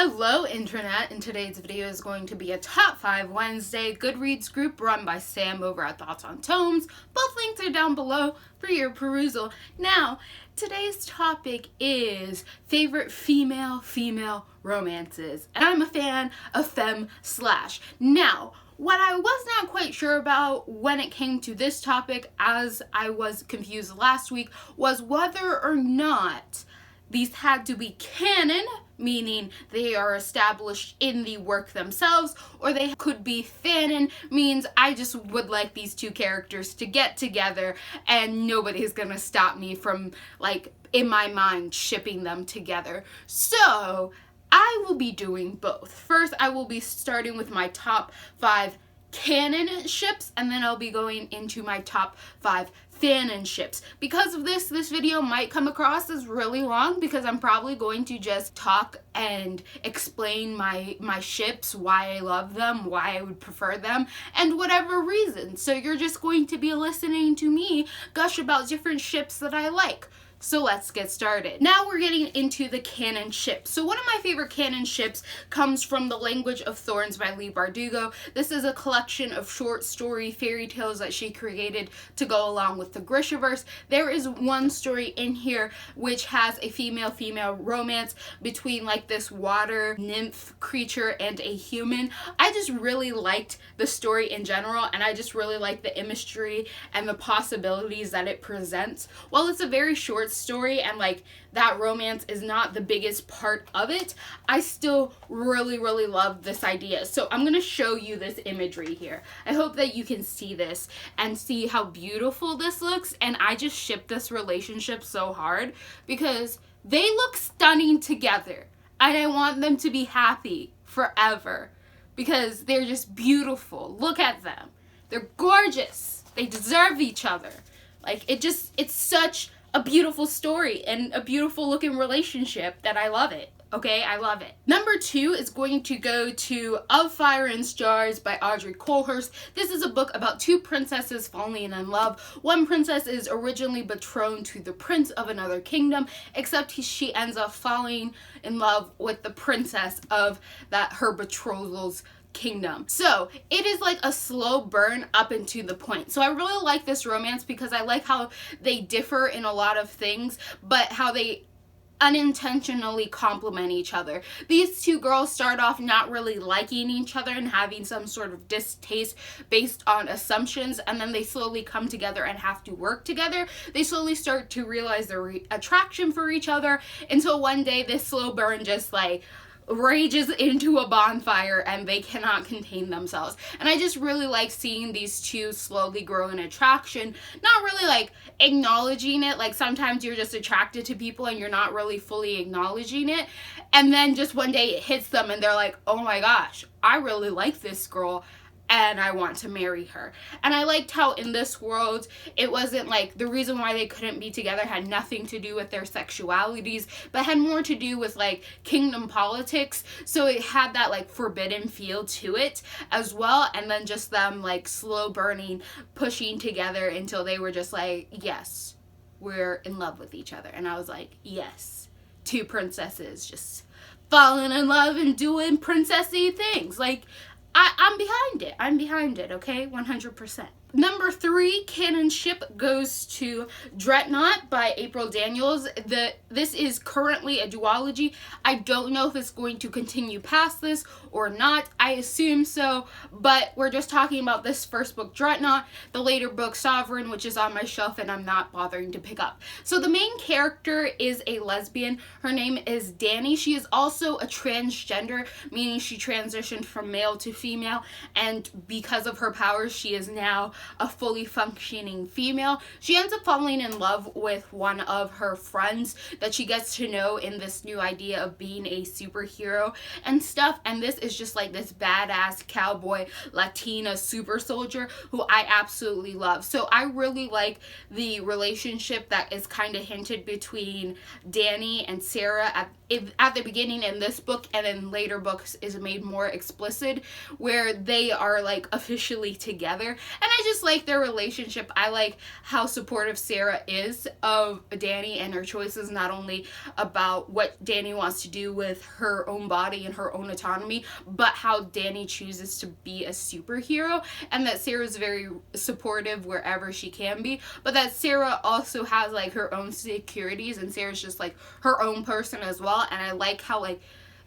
Hello Internet, and today's video is going to be a Top 5 Wednesday Goodreads group run by Sam over at Thoughts on Tomes. Both links are down below for your perusal. Now, today's topic is favorite female romances, and I'm a fan of femme slash. Now, what I was not quite sure about when it came to this topic, as I was confused last week, was whether or not these had to be canon, meaning they are established in the work themselves, or they could be fanon, means I just would like these two characters to get together and nobody's gonna stop me from, like, in my mind, shipping them together. So I will be doing both. First, I will be starting with my top 5 canon ships, and then I'll be going into my top 5 fanon ships. Because of this video might come across as really long because I'm probably going to just talk and explain my ships, why I love them, why I would prefer them, and whatever reason. So you're just going to be listening to me gush about different ships that I like. So let's get started. Now we're getting into the canon ships. So one of my favorite canon ships comes from The Language of Thorns by Leigh Bardugo. This is a collection of short story fairy tales that she created to go along with the Grishaverse. There is one story in here which has a female romance between like this water nymph creature and a human. I just really liked the story in general, and I just really like the imagery and the possibilities that it presents. While it's a very short story and like that romance is not the biggest part of it, I still really love this idea. So I'm gonna show you this imagery here. I hope that you can see this and see how beautiful this looks, and I just ship this relationship so hard because they look stunning together and I want them to be happy forever because they're just beautiful. Look at them. They're gorgeous. They deserve each other. Like, it's such a beautiful story and a beautiful looking relationship that I love it. Okay, I love it. Number 2 is going to go to Of Fire and Stars by Audrey Coulthurst. This is a book about two princesses falling in love. One princess is originally betrothed to the prince of another kingdom, except she ends up falling in love with the princess of her betrothal's kingdom. So it is like a slow burn up into the point. So I really like this romance because I like how they differ in a lot of things, but how they unintentionally complement each other. These two girls start off not really liking each other and having some sort of distaste based on assumptions, and then they slowly come together and have to work together. They slowly start to realize their attraction for each other until one day this slow burn just like rages into a bonfire and they cannot contain themselves. And I just really like seeing these two slowly grow in attraction, not really like acknowledging it. Like sometimes you're just attracted to people and you're not really fully acknowledging it, and then just one day it hits them and they're like, oh my gosh, I really like this girl and I want to marry her. And I liked how in this world, it wasn't like the reason why they couldn't be together had nothing to do with their sexualities, but had more to do with like kingdom politics. So it had that like forbidden feel to it as well. And then just them like slow burning, pushing together until they were just like, yes, we're in love with each other. And I was like, yes, two princesses just falling in love and doing princessy things. Like, I'm behind it, okay? 100%. Number 3 canon ship goes to Dreadnought by April Daniels. This is currently a duology. I don't know if it's going to continue past this or not. I assume so, but we're just talking about this first book, Dreadnought, the later book, Sovereign, which is on my shelf and I'm not bothering to pick up. So the main character is a lesbian. Her name is Dani. She is also a transgender, meaning she transitioned from male to female, and because of her powers, she is now a fully functioning female. She ends up falling in love with one of her friends that she gets to know in this new idea of being a superhero and stuff, and this is just like this badass cowboy Latina super soldier who I absolutely love. So I really like the relationship that is kind of hinted between Dani and Sarah at the beginning in this book, and in later books is made more explicit, where they are like officially together, and I just like their relationship. I like how supportive Sarah is of Danny and her choices, not only about what Danny wants to do with her own body and her own autonomy, but how Danny chooses to be a superhero, and that Sarah's very supportive wherever she can be, but that Sarah also has like her own insecurities, and Sarah's just like her own person as well. And I like how like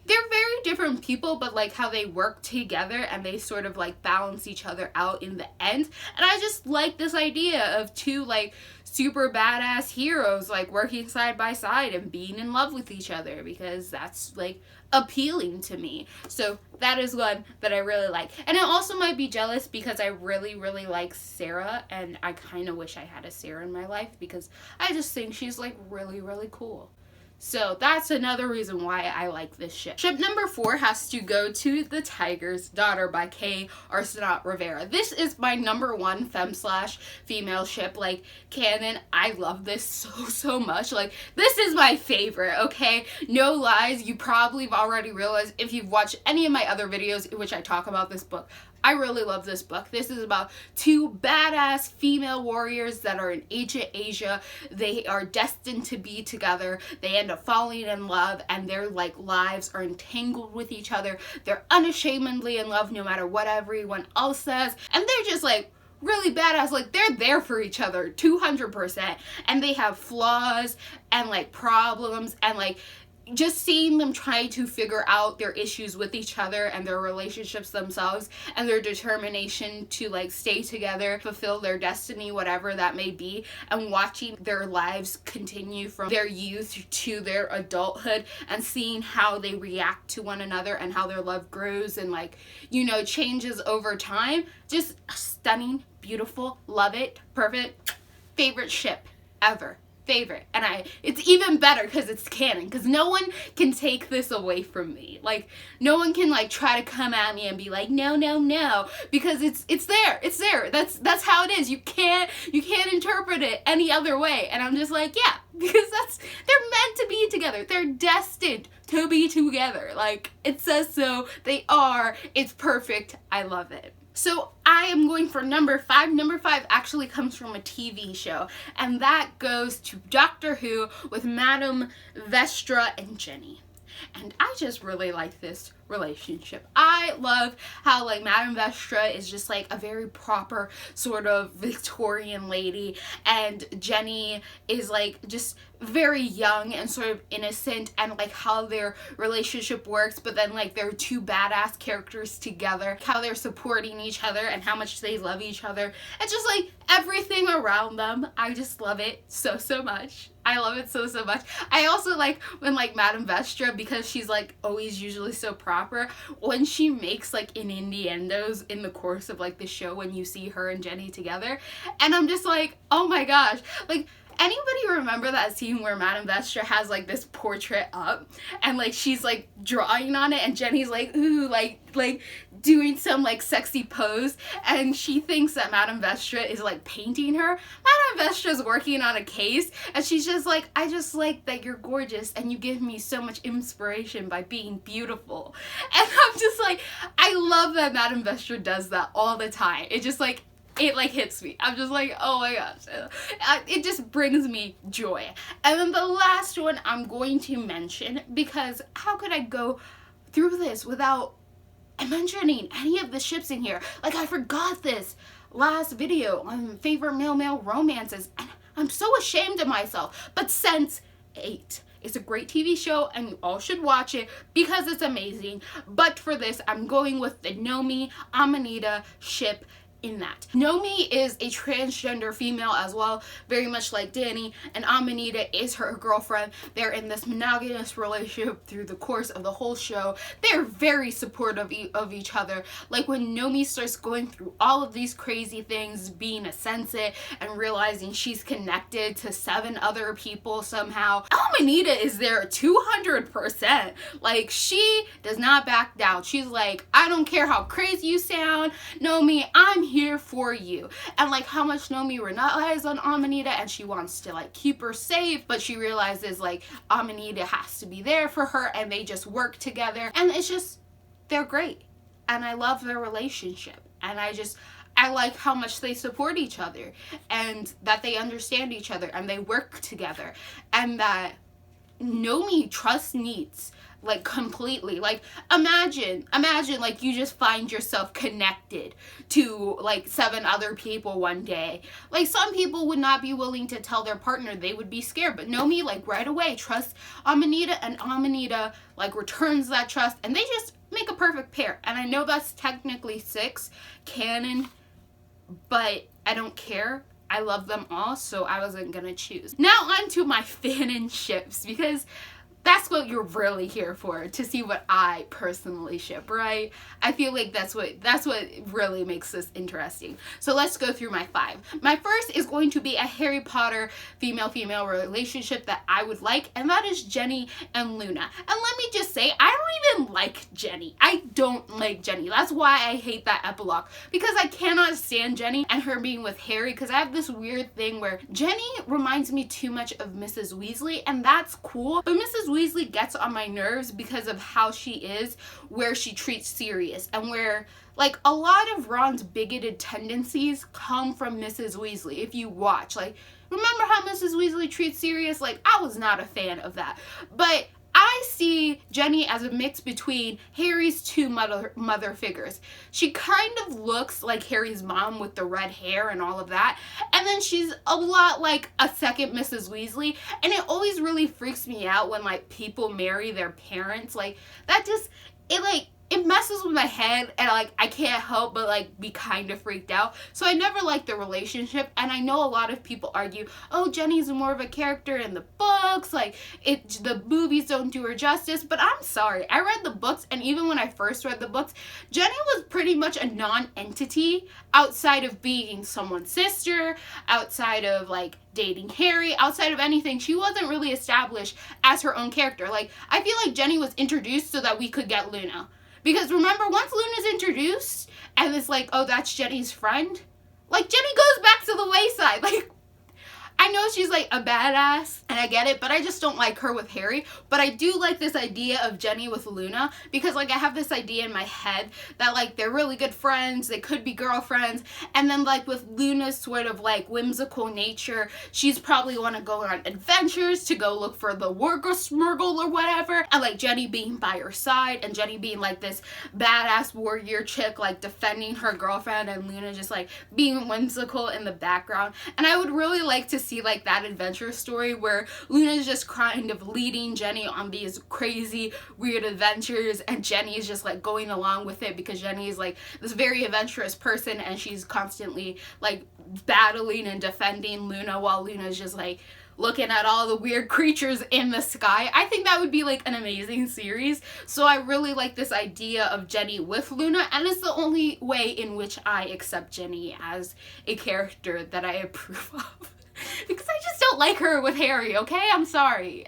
they're very different people, but like how they work together and they sort of like balance each other out in the end. And I just like this idea of two like super badass heroes like working side by side and being in love with each other, because that's like appealing to me. So that is one that I really like. And I also might be jealous because I really like Sarah, and I kind of wish I had a Sarah in my life because I just think she's like really cool. So that's another reason why I like this ship. Ship number 4 has to go to The Tiger's Daughter by Kay Arsenault Rivera. This is my number 1 femme/female ship. Like, canon, I love this so much. Like, this is my favorite, okay? No lies, you probably have already realized if you've watched any of my other videos in which I talk about this book. I really love this book. This is about 2 badass female warriors that are in ancient Asia. They are destined to be together. They end up falling in love, and their like lives are entangled with each other. They're unashamedly in love no matter what everyone else says. And they're just like really badass. Like, they're there for each other 200%. And they have flaws and like problems, and like just seeing them try to figure out their issues with each other and their relationships themselves and their determination to like stay together, fulfill their destiny, whatever that may be, and watching their lives continue from their youth to their adulthood and seeing how they react to one another and how their love grows and like, you know, changes over time. Just stunning, beautiful, love it, perfect, favorite ship ever. Favorite. And it's even better because it's canon, because no one can take this away from me. Like, no one can like try to come at me and be like no, because it's there. That's how it is. You can't interpret it any other way. And I'm just like, yeah, because they're meant to be together. They're destined to be together. Like, it says so. They are. It's perfect. I love it. So I am going for number 5. Number 5 actually comes from a TV show, and that goes to Doctor Who with Madame Vestra and Jenny. And I just really like this relationship. I love how like Madame Vestra is just like a very proper sort of Victorian lady, and Jenny is like just very young and sort of innocent, and like how their relationship works, but then like they're 2 badass characters together, how they're supporting each other and how much they love each other. It's just like everything around them. I just love it so much. I love it so much. I also like when like Madame Vestra, because she's like always usually so proper, when she makes like innuendos in the course of like the show when you see her and Jenny together, and I'm just like, oh my gosh, like, anybody remember that scene where Madame Vestra has like this portrait up and like she's like drawing on it and Jenny's like, ooh, like doing some like sexy pose, and she thinks that Madame Vestra is like painting her. Madame Vestra's working on a case, and she's just like, I just like that you're gorgeous and you give me so much inspiration by being beautiful. And I'm just like, I love that Madame Vestra does that all the time. It just like, it like hits me. I'm just like, oh my gosh. It just brings me joy. And then the last one I'm going to mention, because how could I go through this without mentioning any of the ships in here? Like, I forgot this last video on favorite male romances, and I'm so ashamed of myself. But Sense8. It's a great TV show, and you all should watch it because it's amazing. But for this, I'm going with the Nomi Amanita ship in that. Nomi is a transgender female as well, very much like Danny, and Amanita is her girlfriend. They're in this monogamous relationship through the course of the whole show. They're very supportive of each other. Like, when Nomi starts going through all of these crazy things, being a sensei and realizing she's connected to 7 other people somehow, Amanita is there 200%. Like, she does not back down. She's like, I don't care how crazy you sound, Nomi, I'm here for you. And like how much Nomi relies on Amanita, and she wants to like keep her safe, but she realizes like Amanita has to be there for her, and they just work together, and it's just, they're great, and I love their relationship, and I like how much they support each other, and that they understand each other, and they work together, and that Nomi trusts Neats, like, completely. Like, imagine, like, you just find yourself connected to, like, 7 other people one day. Like, some people would not be willing to tell their partner, they would be scared, but Nomi, like, right away trusts Amanita, and Amanita, like, returns that trust, and they just make a perfect pair. And I know that's technically 6 canon, but I don't care. I love them all, so I wasn't gonna choose. Now on to my Fanon ships, because that's what you're really here for, to see what I personally ship, right? I feel like that's what really makes this interesting. So let's go through my 5. My first is going to be a Harry Potter female-female relationship that I would like, and that is Jenny and Luna. And let me just say, I don't even like Jenny. I don't like Jenny. That's why I hate that epilogue, because I cannot stand Jenny and her being with Harry, because I have this weird thing where Jenny reminds me too much of Mrs. Weasley, and that's cool, but Mrs. Weasley gets on my nerves because of how she is, where she treats Sirius, and where, like, a lot of Ron's bigoted tendencies come from Mrs. Weasley. If you watch, like, remember how Mrs. Weasley treats Sirius? Like, I was not a fan of that. But I see Jenny as a mix between Harry's 2 mother figures. She kind of looks like Harry's mom with the red hair and all of that, and then she's a lot like a second Mrs. Weasley, and it always really freaks me out when, like, people marry their parents. Like, that just, it messes with my head, and, like, I can't help but, like, be kind of freaked out. So I never liked the relationship, and I know a lot of people argue, oh, Jenny's more of a character in the books, like, the movies don't do her justice, but I'm sorry. I read the books, and even when I first read the books, Jenny was pretty much a non-entity outside of being someone's sister, outside of, like, dating Harry, outside of anything. She wasn't really established as her own character. Like, I feel like Jenny was introduced so that we could get Luna. Because remember, once Luna's introduced, and it's like, oh, that's Jenny's friend, like, Jenny goes back to the wayside. Like, I know she's, like, a badass, and I get it, but I just don't like her with Harry. But I do like this idea of Jenny with Luna, because, like, I have this idea in my head that, like, they're really good friends, they could be girlfriends, and then, like, with Luna's sort of, like, whimsical nature, she's probably want to go on adventures to go look for the Smurgle or whatever, and, like, Jenny being by her side, and Jenny being, like, this badass warrior chick, like, defending her girlfriend, and Luna just, like, being whimsical in the background. And I would really like to see, like, that adventure story where Luna's just kind of leading Jenny on these crazy, weird adventures, and Jenny's just, like, going along with it, because Jenny's, like, this very adventurous person, and she's constantly, like, battling and defending Luna while Luna's just, like, looking at all the weird creatures in the sky. I think that would be, like, an amazing series. So I really like this idea of Jenny with Luna, and it's the only way in which I accept Jenny as a character that I approve of. Because I just don't like her with Harry, okay? I'm sorry.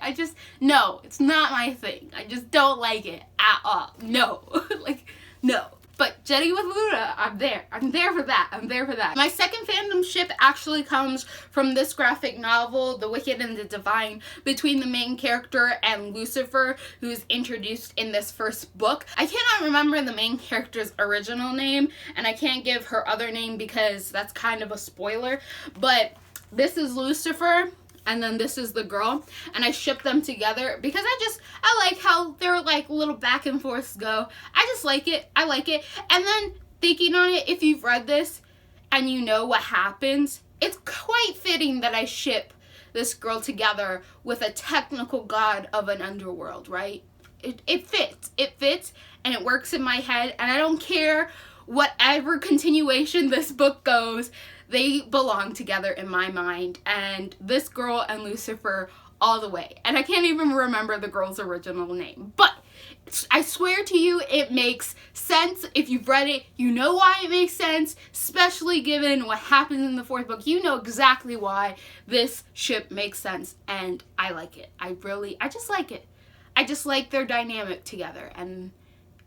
No, it's not my thing. I just don't like it at all. No. Like, no. But Jenny with Luna, I'm there. I'm there for that. I'm there for that. My second fandom ship actually comes from this graphic novel, The Wicked and the Divine, between the main character and Lucifer, who's introduced in this first book. I cannot remember the main character's original name, and I can't give her other name because that's kind of a spoiler, but this is Lucifer, and then this is the girl, and I ship them together because I like how their, like, little back and forths go. I just like it. I like it. And then thinking on it, if you've read this and you know what happens, it's quite fitting that I ship this girl together with a technical god of an underworld, right? It fits. It fits, and it works in my head, and I don't care whatever continuation this book goes. They belong together in my mind, and this girl and Lucifer all the way. And I can't even remember the girl's original name, but I swear to you, it makes sense. If you've read it, you know why it makes sense, especially given what happens in the 4th book. You know exactly why this ship makes sense, and I like it. I just like it. I just like their dynamic together, and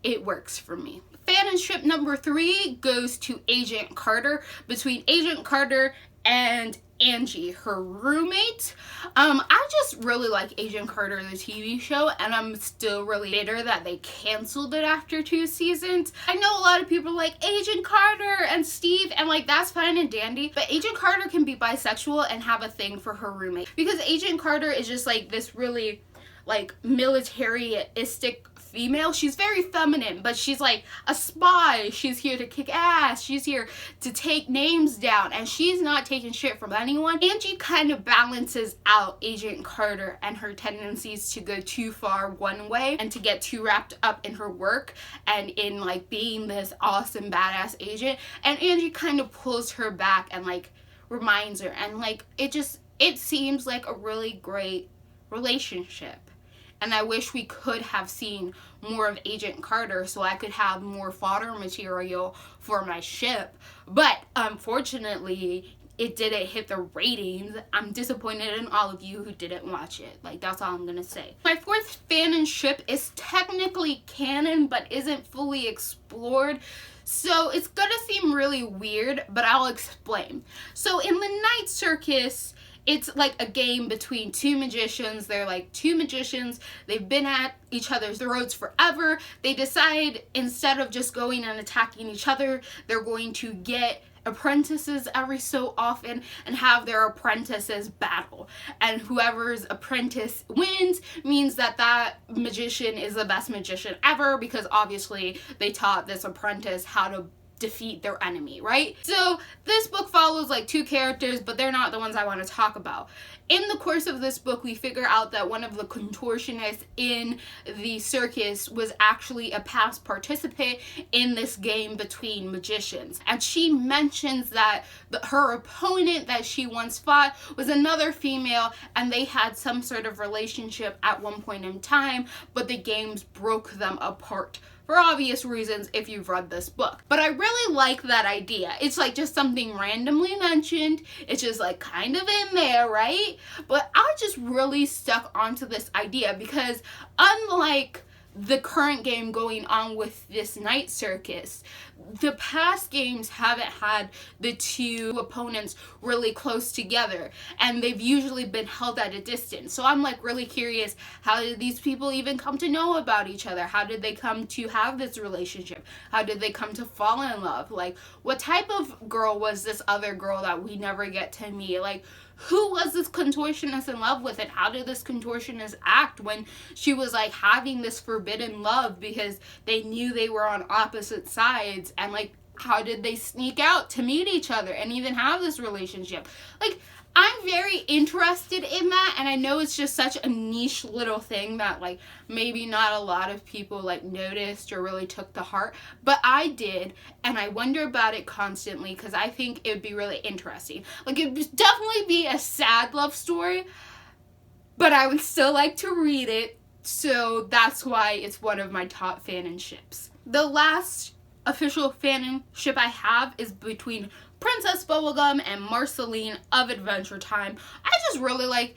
it works for me. Fanon ship number 3 goes to Agent Carter, between Agent Carter and Angie, her roommate. I just really like Agent Carter, the TV show, and I'm still really bitter that they canceled it after 2 seasons. I know a lot of people like Agent Carter and Steve, and like that's fine and dandy, but Agent Carter can be bisexual and have a thing for her roommate, because Agent Carter is just like this really like militaristic female. She's very feminine, but she's like a spy. She's here to kick ass. She's here to take names down, and she's not taking shit from anyone. Angie kind of balances out Agent Carter and her tendencies to go too far one way and to get too wrapped up in her work and in like being this awesome badass agent, and Angie kind of pulls her back and like reminds her, and like it seems like a really great relationship. And I wish we could have seen more of Agent Carter so I could have more fodder material for my ship. But unfortunately, it didn't hit the ratings. I'm disappointed in all of you who didn't watch it. Like, that's all I'm gonna say. My fourth Fanon ship is technically canon, but isn't fully explored. So it's gonna seem really weird, but I'll explain. So in the Night Circus, it's like a game between two magicians. They're like two magicians. They've been at each other's throats forever. They decide instead of just going and attacking each other, they're going to get apprentices every so often and have their apprentices battle. And whoever's apprentice wins means that that magician is the best magician ever, because obviously they taught this apprentice how to defeat their enemy, right? So this book follows like two characters, but they're not the ones I want to talk about. In the course of this book, we figure out that one of the contortionists in the circus was actually a past participant in this game between magicians. And she mentions that her opponent that she once fought was another female, and they had some sort of relationship at one point in time, but the games broke them apart. For obvious reasons if you've read this book. But I really like that idea. It's like just something randomly mentioned. It's just like kind of in there, right? But I just really stuck onto this idea because unlike the current game going on with this Night Circus, the past games haven't had the two opponents really close together, and they've usually been held at a distance. So I'm like really curious, how did these people even come to know about each other? How did they come to have this relationship? How did they come to fall in love? Like, what type of girl was this other girl that we never get to meet? Like, who was this contortionist in love with, and how did this contortionist act when she was like having this forbidden love because they knew they were on opposite sides, and like how did they sneak out to meet each other and even have this relationship? Like, I'm very interested in that, and I know it's just such a niche little thing that like maybe not a lot of people like noticed or really took to heart, but I did, and I wonder about it constantly because I think it would be really interesting. Like, it would definitely be a sad love story, but I would still like to read it, so that's why it's one of my top Fanon ships. The last official Fanon ship I have is between Princess Bubblegum and Marceline of Adventure Time. I just really like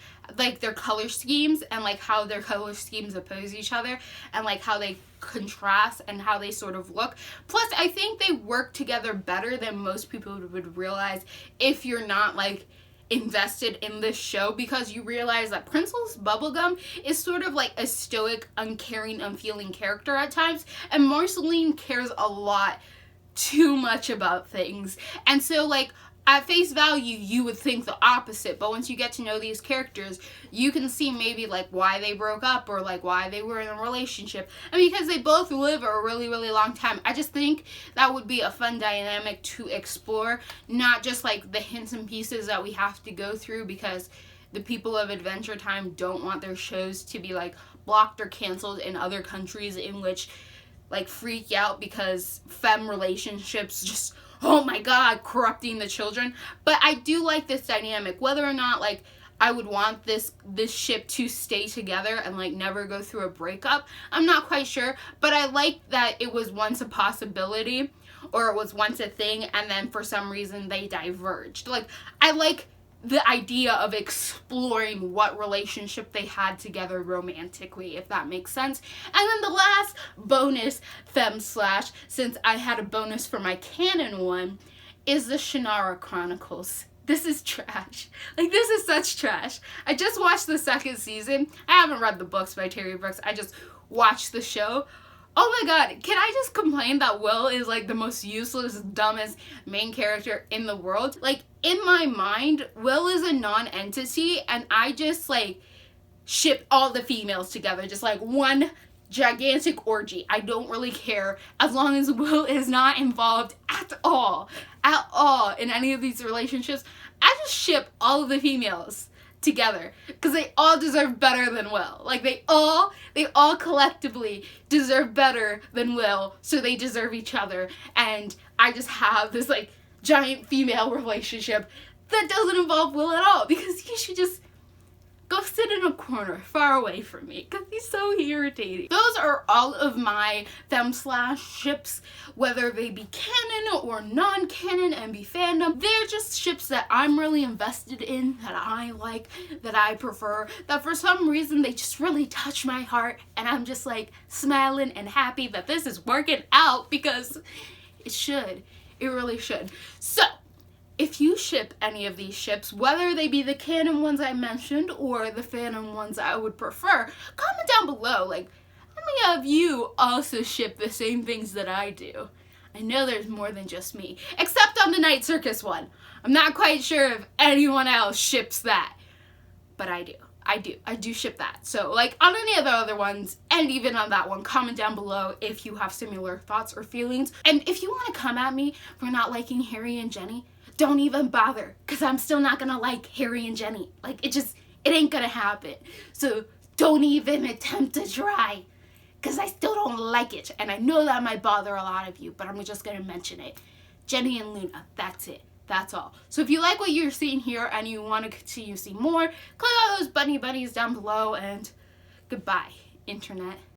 their color schemes and like how their color schemes oppose each other and like how they contrast and how they sort of look. Plus, I think they work together better than most people would realize if you're not like invested in this show, because you realize that Princess Bubblegum is sort of like a stoic, uncaring, unfeeling character at times, and Marceline cares a lot too much about things. And so like at face value you would think the opposite, but once you get to know these characters you can see maybe like why they broke up or like why they were in a relationship, and because they both live a really long time, I just think that would be a fun dynamic to explore, not just like the hints and pieces that we have to go through because the people of Adventure Time don't want their shows to be like blocked or canceled in other countries in which like freak out because femme relationships just, oh my god, corrupting the children. But I do like this dynamic. Whether or not like I would want this ship to stay together and like never go through a breakup, I'm not quite sure, but I like that it was once a possibility, or it was once a thing, and then for some reason they diverged. Like, I like the idea of exploring what relationship they had together romantically, if that makes sense. And then the last bonus femme slash, since I had a bonus for my canon one, is the Shannara Chronicles. this is trash. Like, this is such trash. I just watched the second season. I haven't read the books by Terry Brooks. I just watched the show. Oh my god, can I just complain that Will is like the most useless, dumbest main character in the world? Like, in my mind, Will is a non-entity, and I just like ship all the females together. Just like one gigantic orgy. I don't really care as long as Will is not involved at all in any of these relationships. I just ship all of the females together because they all deserve better than Will. Like, they all collectively deserve better than Will, so they deserve each other. And I just have this like giant female relationship that doesn't involve Will at all, because he should just go sit in a corner far away from me because he's so irritating. Those are all of my fem/ships, whether they be canon or non-canon MB fandom. They're just ships that I'm really invested in, that I like, that I prefer, that for some reason they just really touch my heart, and I'm just like smiling and happy that this is working out, because it should. It really should. So, if you ship any of these ships, whether they be the canon ones I mentioned or the Fanon ones I would prefer, comment down below, like, how many of you also ship the same things that I do? I know there's more than just me, except on the Night Circus one. I'm not quite sure if anyone else ships that, but I do. I do ship that. So, like, on any of the other ones, and even on that one, comment down below if you have similar thoughts or feelings. And if you want to come at me for not liking Harry and Jenny, don't even bother, because I'm still not gonna like Harry and Jenny. Like, it ain't gonna happen. So don't even attempt to try, because I still don't like it. And I know that might bother a lot of you, but I'm just gonna mention it. Jenny and Luna, that's it. That's all. So if you like what you're seeing here and you want to continue to see more, click on those bunnies down below, and goodbye, internet.